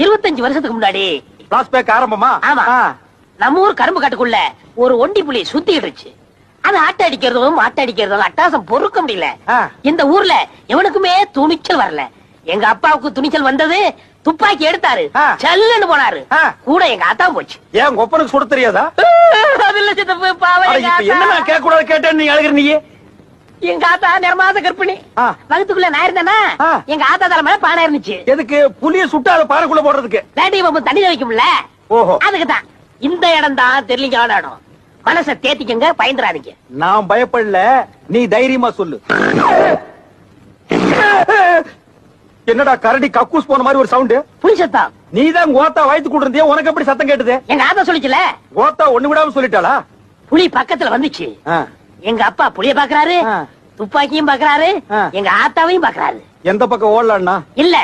25 வருஷத்துக்கு முன்னாடி பிளாஸ்பேக் ஆரம்பமா? ஆமா. நம்ம ஊர் கரும்பு காட்டுக்குள்ள ஒரு ஒண்டி புலி சுத்திடுச்சு. அது ஆட்ட அடிக்கிறதும் மாட்ட அடிக்கிறதும் அட்டாசம் பொறுக்க முடியல. இந்த ஊர்ல எவனுக்குமே துணிச்சல் வரல. எங்க அப்பாவுக்கு துணிச்சல் வந்தது, துப்பாக்கி எடுத்தாரு, சல்லுன்னு போனாரு. கூட எங்க ஆத்தா போச்சு. ஏன் உங்க ஒப்பனுக்கு சுட தெரியாதா? அதுல சித்தப்பு பாவம். என்ன கேட்க கூடாது கேட்டேன்னு நீ அழுகிற? நீ எங்க ஆத்தா நிறமாத கற்பிணி. வகுத்துக்குள்ள நான் இருந்தேனா எங்க ஆத்தா தலை மேல பானை இருந்துச்சு. எதுக்கு? புளிய சுட்டு அதை பானைக்குள்ள போடுறதுக்கு. வேண்டி தண்ணி வைக்கும்ல, அதுக்குதான். இந்த இடம் தான் தெரியலீங்க இடம். மனசை தேத்திக்கங்க, பயந்துறாதீங்க. நான் பயப்படல, நீ தைரியமா சொல்லு. என்னடா கரடி கக்கூஸ் போன மாதிரி ஒரு சவுண்ட்? புலி சத்தம். நீதான் கோத்தா வயித்து கூட்டிருந்தியா, உனக்கு எப்படி சத்தம் கேட்டது? எங்க ஆத்தா சொல்லிச்சுல. கோத்தா ஒண்ணு விடாம சொல்லிட்டாளா? புலி பக்கத்துல வந்துச்சு. எங்க அப்பா புளிய பாக்குறாரு, துப்பாக்கியும் பாக்குறாரு, எங்க ஆத்தாவையும் பாக்குறாரு. எந்த பக்கம் ஓடலான்னா? இல்ல